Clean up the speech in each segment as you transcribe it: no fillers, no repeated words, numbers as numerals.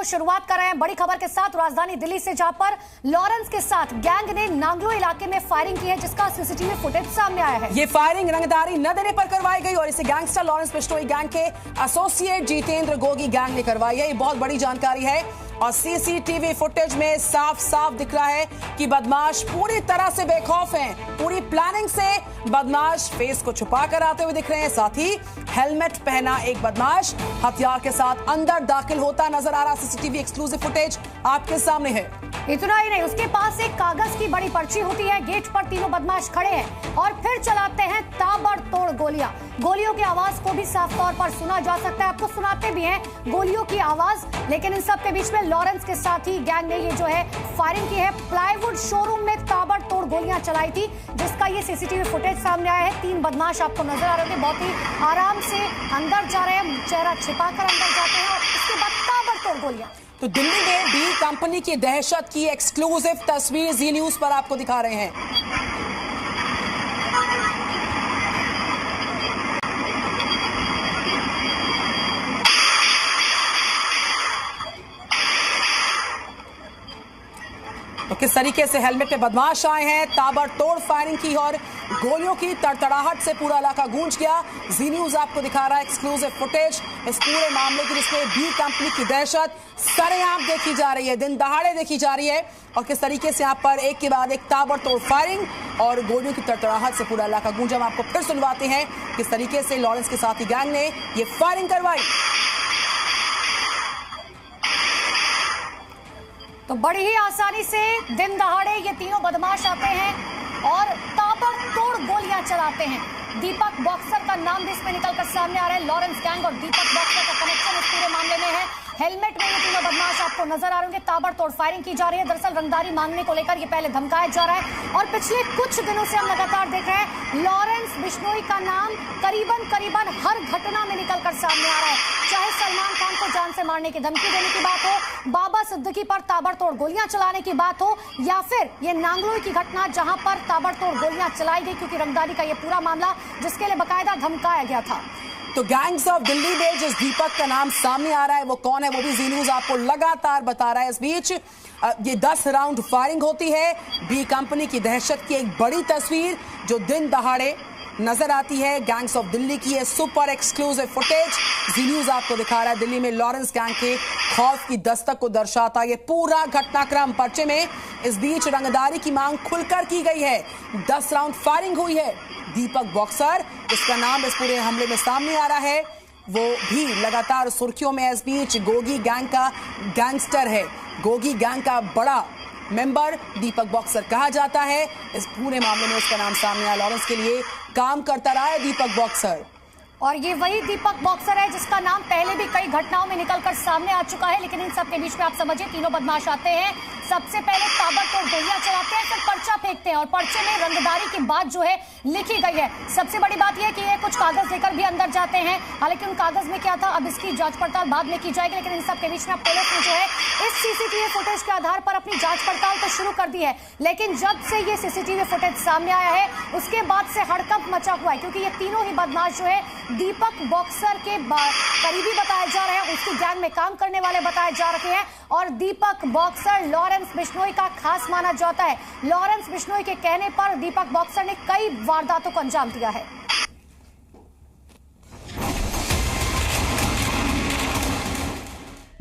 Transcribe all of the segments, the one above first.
शुरुआत कर रहे हैं बड़ी खबर के साथ राजधानी दिल्ली से, जहां पर लॉरेंस के साथ गैंग ने नांगलो इलाके में फायरिंग की है, जिसका सीसीटीवी फुटेज सामने आया है। ये फायरिंग रंगदारी न देने पर करवाई गई और इसे गैंगस्टर लॉरेंस बिश्नोई गैंग के एसोसिएट जितेंद्र गोगी गैंग ने करवाई है। ये बहुत बड़ी जानकारी है और सीसीटीवी फुटेज में साफ साफ दिख रहा है कि बदमाश पूरी तरह से बेखौफ हैं। पूरी प्लानिंग से बदमाश फेस को छुपा कर आते हुए दिख रहे हैं। साथ ही हेलमेट पहना एक बदमाश हथियार के साथ अंदर दाखिल होता नजर आ रहा। सीसीटीवी एक्सक्लूसिव फुटेज आपके सामने है। इतना ही नहीं, उसके पास एक कागज की बड़ी पर्ची होती है। गेट पर तीनों बदमाश खड़े हैं और फिर चलाते हैं ताबड़तोड़ गोलियां। गोलियों की आवाज को भी साफ तौर पर सुना जा सकता है। आपको सुनाते भी हैं गोलियों की आवाज, लेकिन इन सब के बीच में लॉरेंस के साथ ही गैंग ने ये जो है फायरिंग की है। प्लाईवुड शोरूम में ताबड़तोड़ गोलियां चलाई थी, जिसका ये सीसीटीवी फुटेज सामने आया है। 3 बदमाश आपको नजर आ रहे हैं, बहुत ही आराम से अंदर जा रहे हैं, चेहरा छिपाकर अंदर जाते हैं और उसके बाद ताबड़तोड़ गोलियां। तो दिल्ली में बी कंपनी की दहशत की एक्सक्लूसिव तस्वीर जी न्यूज पर आपको दिखा रहे हैं। तो किस तरीके से हेलमेट में बदमाश आए हैं, ताबड़तोड़ फायरिंग की और गोलियों की तड़तड़ाहट से पूरा इलाका गूंज गया। जी न्यूज आपको दिखा रहा है एक्सक्लूसिव फुटेज इस पूरे मामले की, जिसमें बी कंपनी की दहशत सरेआम देखी जा रही है, दिन दहाड़े देखी जा रही है और किस तरीके से यहाँ पर एक के बाद एक ताबड़तोड़ फायरिंग और गोलियों की तड़तड़ाहट से पूरा इलाका गूंजा। हम आपको फिर सुनवाते हैं किस तरीके से लॉरेंस के साथी गैंग ने ये फायरिंग करवाई। तो बड़ी ही आसानी से दिन दहाड़े ये तीनों बदमाश आते हैं और ताबड़तोड़ गोलियां चलाते हैं। दीपक बॉक्सर का नाम भी इसमें निकलकर सामने आ रहा है। लॉरेंस गैंग और दीपक बॉक्सर का कनेक्शन इस पूरे मामले में है। हेलमेट में ये तीनों बदमाश आपको नजर आ रहे होंगे। ताबड़तोड़ फायरिंग की जा रही है। दरअसल रंगदारी मांगने को लेकर ये पहले धमकाया जा रहा है और पिछले कुछ दिनों से हम लगातार देख रहे हैं लॉरेंस बिश्नोई का नाम करीबन हर घटना में निकलकर सामने आ रहा है। चाहे सलमान खान को जान से मारने की धमकी देने की बात हो, बाबा सिद्दीकी पर ताबड़तोड़ गोलियां चलाने की बात हो, या फिर ये नांगलोई की घटना जहां पर ताबड़तोड़ गोलियां चलाई गई, क्योंकि रंगदारी का ये पूरा मामला जिसके लिए बकायदा धमकाया गया था। तो गैंग्स ऑफ दिल्ली में जिस दीपक का नाम सामने आ रहा है वो कौन है, वो भी जी न्यूज आपको लगातार बता रहा है। इस बीच ये 10 राउंड फायरिंग होती है। बी कंपनी की दहशत की एक बड़ी तस्वीर जो दिन दहाड़े नजर आती है। गैंग्स ऑफ दिल्ली की ये सुपर एक्सक्लूसिव फुटेज जी न्यूज आपको दिखा रहा है। दिल्ली में लॉरेंस गैंग के खौफ की दस्तक को दर्शाता ये पूरा घटनाक्रम पर्चे में। इस बीच रंगदारी की मांग खुलकर की गई है। 10 राउंड फायरिंग हुई है। दीपक बॉक्सर इसका नाम इस पूरे हमले में सामने आ रहा है, वो भी लगातार सुर्खियों में। इस बीच गोगी गैंग का गैंगस्टर है, गोगी गैंग का बड़ा मेंबर दीपक बॉक्सर कहा जाता है। इस पूरे मामले में उसका नाम सामने आया। लॉरेंस के लिए काम करता रहा है दीपक बॉक्सर और ये वही दीपक बॉक्सर है जिसका नाम पहले भी कई घटनाओं में निकलकर सामने आ चुका है। लेकिन इन सब के बीच में आप समझिए तीनों बदमाश आते हैं, सबसे पहले ताबड़तोड़ गोलियां चलाते हैं, फिर पर्चा फेंकते हैं और पर्चे में रंगदारी की बात जो है लिखी गई है। सबसे बड़ी बात यह कि ये कुछ कागज लेकर भी अंदर जाते हैं। हालांकि उन कागज में क्या था अब इसकी जांच पड़ताल बाद में की जाएगी। लेकिन इन सब के बीच में पुलिस ने जो है इस सीसीटीवी फुटेज के आधार पर अपनी जांच पड़ताल तो शुरू कर दी है। लेकिन जब से ये सीसीटीवी फुटेज सामने आया है उसके बाद से हड़कंप मचा हुआ है, क्योंकि ये तीनों ही बदमाश जो है दीपक बॉक्सर के करीबी बताए जा रहे हैं, उसकी गैंग में काम करने वाले बताए जा रहे हैं और दीपक बॉक्सर लॉरेंस बिश्नोई का खास माना जाता है। लॉरेंस बिश्नोई के कहने पर दीपक बॉक्सर ने कई वारदातों को अंजाम दिया है।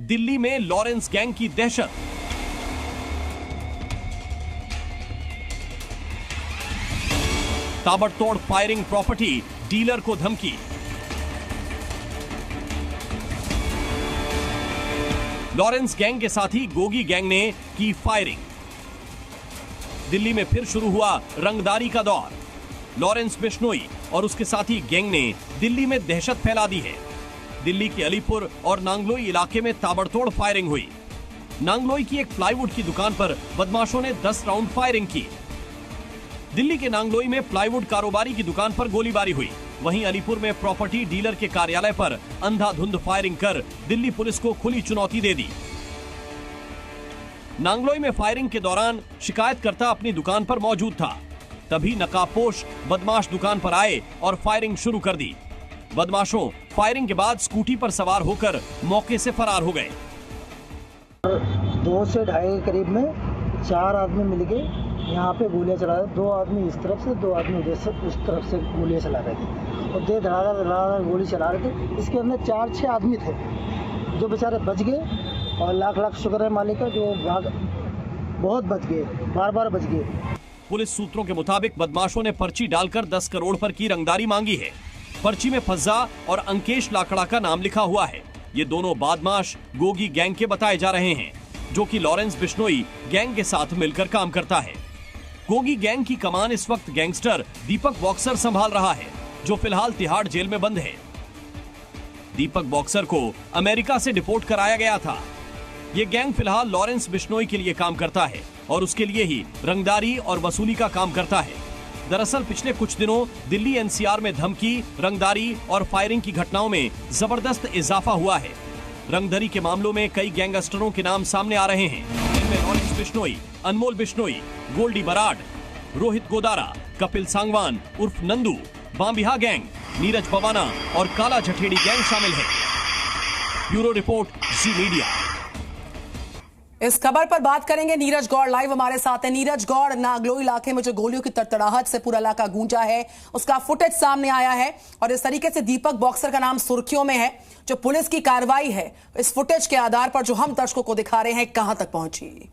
दिल्ली में लॉरेंस गैंग की दहशत। ताबड़तोड़ फायरिंग, प्रॉपर्टी डीलर को धमकी। लॉरेंस गैंग के साथी गोगी गैंग ने की फायरिंग। दिल्ली में फिर शुरू हुआ रंगदारी का दौर। लॉरेंस बिश्नोई और उसके साथी गैंग ने दिल्ली में दहशत फैला दी है। दिल्ली के अलीपुर और नांगलोई इलाके में ताबड़तोड़ फायरिंग हुई। नांगलोई की एक प्लाईवुड की दुकान पर बदमाशों ने 10 राउंड फायरिंग की। दिल्ली के नांगलोई में प्लाईवुड कारोबारी की दुकान पर गोलीबारी हुई। वहीं अलीपुर में प्रॉपर्टी डीलर के कार्यालय पर अंधाधुंध फायरिंग कर दिल्ली पुलिस को खुली चुनौती दे दी। नांगलोई में फायरिंग के दौरान शिकायतकर्ता अपनी दुकान पर मौजूद था। तभी नकाबपोश बदमाश दुकान पर आए और फायरिंग शुरू कर दी। बदमाशों फायरिंग के बाद स्कूटी पर सवार होकर मौके से फरार हो गए। 2 से 2.5 के करीब में 4 आदमी मिलके यहाँ पे गोलियां चला रहे, 2 आदमी इस तरफ से 2 आदमी उधर से उस तरफ से गोलियां चला रहे थे और दे धड़ाधड़ गोली चला रहे थे। इसके अंदर 4-6 आदमी थे जो बेचारे बच गए और लाख लाख शुक्र है मालिक का, जो बहुत बच गए, बार बच गए। पुलिस सूत्रों के मुताबिक बदमाशों ने पर्ची डालकर 10 करोड़ पर की रंगदारी मांगी है। पर्ची में फज्जा और अंकेश लाकड़ा का नाम लिखा हुआ है। ये दोनों बदमाश गोगी गैंग के बताए जा रहे हैं, जो कि लॉरेंस बिश्नोई गैंग के साथ मिलकर काम करता है। गोगी गैंग की कमान इस वक्त गैंगस्टर दीपक बॉक्सर संभाल रहा है, जो फिलहाल तिहाड़ जेल में बंद है। दीपक बॉक्सर को अमेरिका से डिपोर्ट कराया गया था। ये गैंग फिलहाल लॉरेंस बिश्नोई के लिए काम करता है और उसके लिए ही रंगदारी और वसूली का काम करता है। दरअसल पिछले कुछ दिनों दिल्ली एनसीआर में धमकी, रंगदारी और फायरिंग की घटनाओं में जबरदस्त इजाफा हुआ है। रंगदारी के मामलों में कई गैंगस्टरों के नाम सामने आ रहे हैं, जिनमें लॉरेंस बिश्नोई, अनमोल बिश्नोई, गोल्डी बराड, रोहित गोदारा, कपिल सांगवान उर्फ नंदू, बांबिहा गैंग, नीरज पवाना और काला जठेड़ी गैंग शामिल है। ब्यूरो रिपोर्ट, जी मीडिया। इस खबर पर बात करेंगे। नीरज गौड़ लाइव हमारे साथ है। नीरज गौड़, नागलो इलाके में जो गोलियों की तड़तड़ाहट से पूरा इलाका गूंजा है, उसका फुटेज सामने आया है और इस तरीके से दीपक बॉक्सर का नाम सुर्खियों में है। जो पुलिस की कार्रवाई है इस फुटेज के आधार पर जो हम दर्शकों को दिखा रहे हैं, कहां तक पहुंची?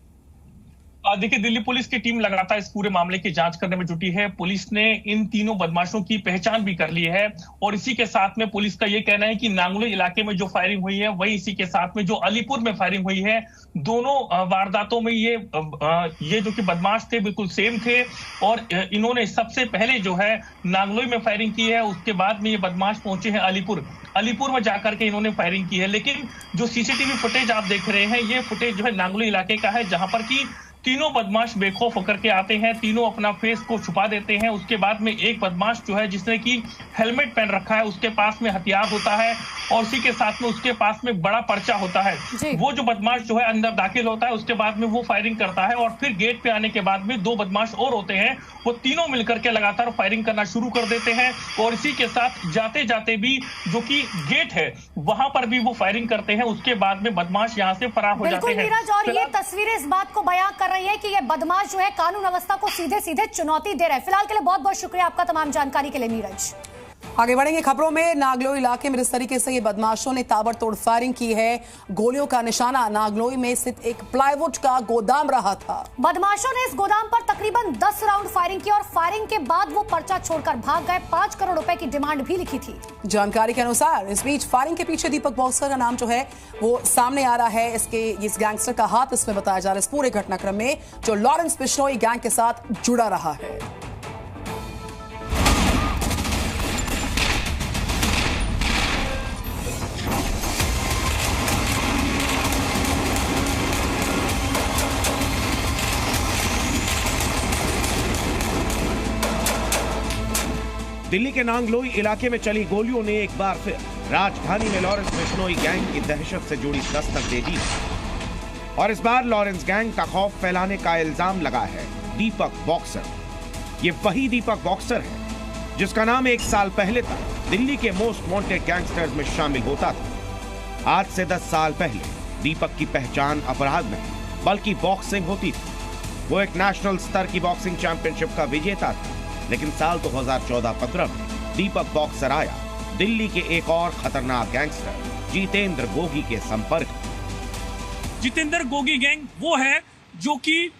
देखिए, दिल्ली पुलिस की टीम लगातार इस पूरे मामले की जांच करने में जुटी है। पुलिस ने इन तीनों बदमाशों की पहचान भी कर ली है और इसी के साथ में पुलिस का ये कहना है कि नांगलो इलाके में जो फायरिंग हुई है वही इसी के साथ में जो अलीपुर में फायरिंग हुई है, दोनों वारदातों में ये जो कि बदमाश थे बिल्कुल सेम थे और इन्होंने सबसे पहले जो है नांगलोई में फायरिंग की है। उसके बाद में ये बदमाश पहुंचे हैं अलीपुर में जाकर के इन्होंने फायरिंग की है। लेकिन जो सीसीटीवी फुटेज आप देख रहे हैं, ये फुटेज जो है नांगलो इलाके का है, जहां पर की तीनों बदमाश बेखौफ होकर के आते हैं, तीनों अपना फेस को छुपा देते हैं। उसके बाद में एक बदमाश जो है जिसने की हेलमेट पहन रखा है, उसके पास में हथियार होता है और उसी के साथ में उसके पास में बड़ा पर्चा होता है। वो जो बदमाश जो है अंदर दाखिल होता है, उसके बाद में वो फायरिंग करता है और फिर गेट पे आने के बाद में 2 बदमाश और होते हैं, वो तीनों मिलकर के लगातार फायरिंग करना शुरू कर देते हैं और इसी के साथ जाते जाते भी जो कि गेट है वहां पर भी वो फायरिंग करते हैं। उसके बाद में बदमाश यहाँ से फरार हो जाते हैं। नीरज, और ये तस्वीरें इस बात को बयां कर रही है कि ये बदमाश जो है कानून व्यवस्था को सीधे सीधे चुनौती दे रहे हैं। फिलहाल के लिए बहुत बहुत शुक्रिया आपका तमाम जानकारी के लिए नीरज। आगे बढ़ेंगे खबरों में। नागलोई इलाके में जिस तरीके से ये बदमाशों ने ताबड़तोड़ फायरिंग की है, गोलियों का निशाना नागलोई में स्थित एक प्लाईवुड का गोदाम रहा था। बदमाशों ने इस गोदाम पर तकरीबन 10 राउंड फायरिंग की और फायरिंग के बाद वो पर्चा छोड़कर भाग गए। 5 करोड़ रुपए की डिमांड भी लिखी थी। जानकारी के अनुसार इस बीच फायरिंग के पीछे दीपक बॉक्सर का नाम जो है वो सामने आ रहा है। इस गैंगस्टर का हाथ इसमें बताया जा रहा है इस पूरे घटनाक्रम में, जो लॉरेंस बिश्नोई गैंग के साथ जुड़ा रहा है। दिल्ली के नांगलोई इलाके में चली गोलियों ने एक बार फिर राजधानी में लॉरेंस बिश्नोई गैंग की दहशत से जुड़ी दस्तक दे दी और इस बार लॉरेंस गैंग का खौफ फैलाने का इल्जाम लगा है दीपक बॉक्सर। ये वही दीपक बॉक्सर है जिसका नाम 1 साल पहले तक दिल्ली के मोस्ट वांटेड गैंगस्टर्स में शामिल होता था। आज से 10 साल पहले दीपक की पहचान अपराध नहीं बल्कि बॉक्सिंग होती थी। वो एक नेशनल स्तर की बॉक्सिंग चैंपियनशिप का विजेता था, लेकिन साल 2014-15 में दीपक बॉक्सर आया दिल्ली के एक और खतरनाक गैंगस्टर जितेंद्र गोगी के संपर्क। जितेंद्र गोगी गैंग वो है जो कि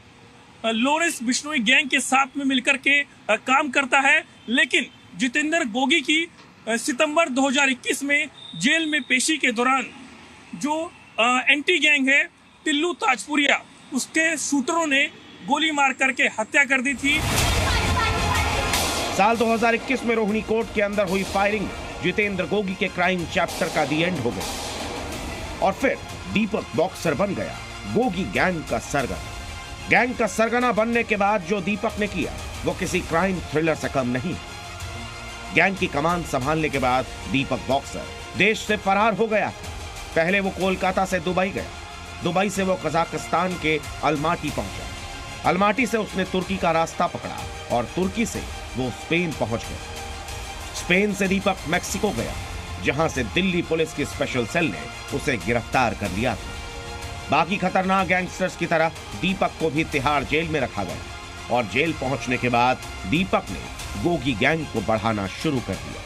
लॉरेंस बिश्नोई गैंग के साथ में मिलकर के काम करता है, लेकिन जितेंद्र गोगी की सितंबर 2021 में जेल में पेशी के दौरान जो एंटी गैंग है टिल्लू ताजपुरिया, उसके शूटरों ने गोली मार करके हत्या कर दी थी। साल 2021 में रोहिणी कोर्ट के अंदर हुई फायरिंग जितेंद्र गोगी के क्राइम चैप्टर का दी एंड हो गया और फिर दीपक बॉक्सर बन गया गोगी गैंग का सरगना। गैंग का सरगना बनने के बाद जो दीपक ने किया वो किसी क्राइम थ्रिलर से कम नहीं। गैंग की कमान संभालने के बाद दीपक बॉक्सर देश से फरार हो गया था। पहले वो कोलकाता से दुबई गया, दुबई से वो कजाकिस्तान के अलमाटी पहुंचा, अलमाटी से उसने तुर्की का रास्ता पकड़ा और तुर्की से वो स्पेन पहुंच गया। स्पेन से दीपक मेक्सिको गया, जहां से दिल्ली पुलिस की स्पेशल सेल ने उसे गिरफ्तार कर लिया था। बाकी खतरनाक गैंगस्टर्स की तरह दीपक को भी तिहाड़ जेल में रखा गया और जेल पहुंचने के बाद दीपक ने गोगी गैंग को बढ़ाना शुरू कर दिया।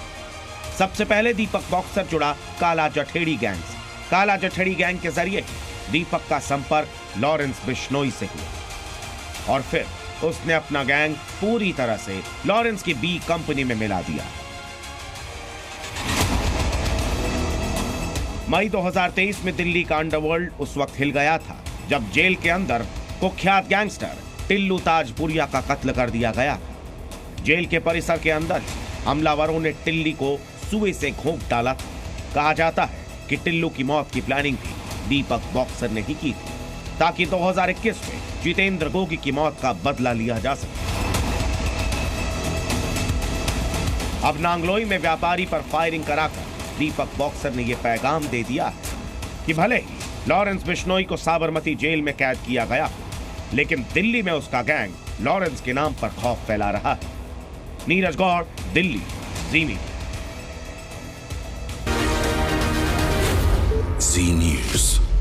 सबसे पहले दीपक बॉक्सर जुड़ा काला जठेड़ी गैंग से। काला जठेड़ी गैंग के जरिए ही दीपक का संपर्क लॉरेंस बिश्नोई से हुआ और फिर उसने अपना गैंग पूरी तरह से लॉरेंस की बी कंपनी में मिला दिया। मई 2023 में दिल्ली का अंडरवर्ल्ड उस वक्त हिल गया था जब जेल के अंदर कुख्यात गैंगस्टर टिल्लू ताजपुरिया का कत्ल कर दिया गया। जेल के परिसर के अंदर हमलावरों ने टिल्ली को सुए से घोंप डाला था। कहा जाता है कि टिल्लू की मौत की प्लानिंग भी दीपक बॉक्सर ने ही की थी ताकि 2021 में जितेंद्र गोगी की मौत का बदला लिया जा सके। अब नांगलोई में व्यापारी पर फायरिंग कराकर दीपक बॉक्सर ने यह पैगाम दे दिया है कि भले ही लॉरेंस बिश्नोई को साबरमती जेल में कैद किया गया, लेकिन दिल्ली में उसका गैंग लॉरेंस के नाम पर खौफ फैला रहा है। नीरज गौड़, दिल्ली, जी न्यूज़। जी न्यूज़।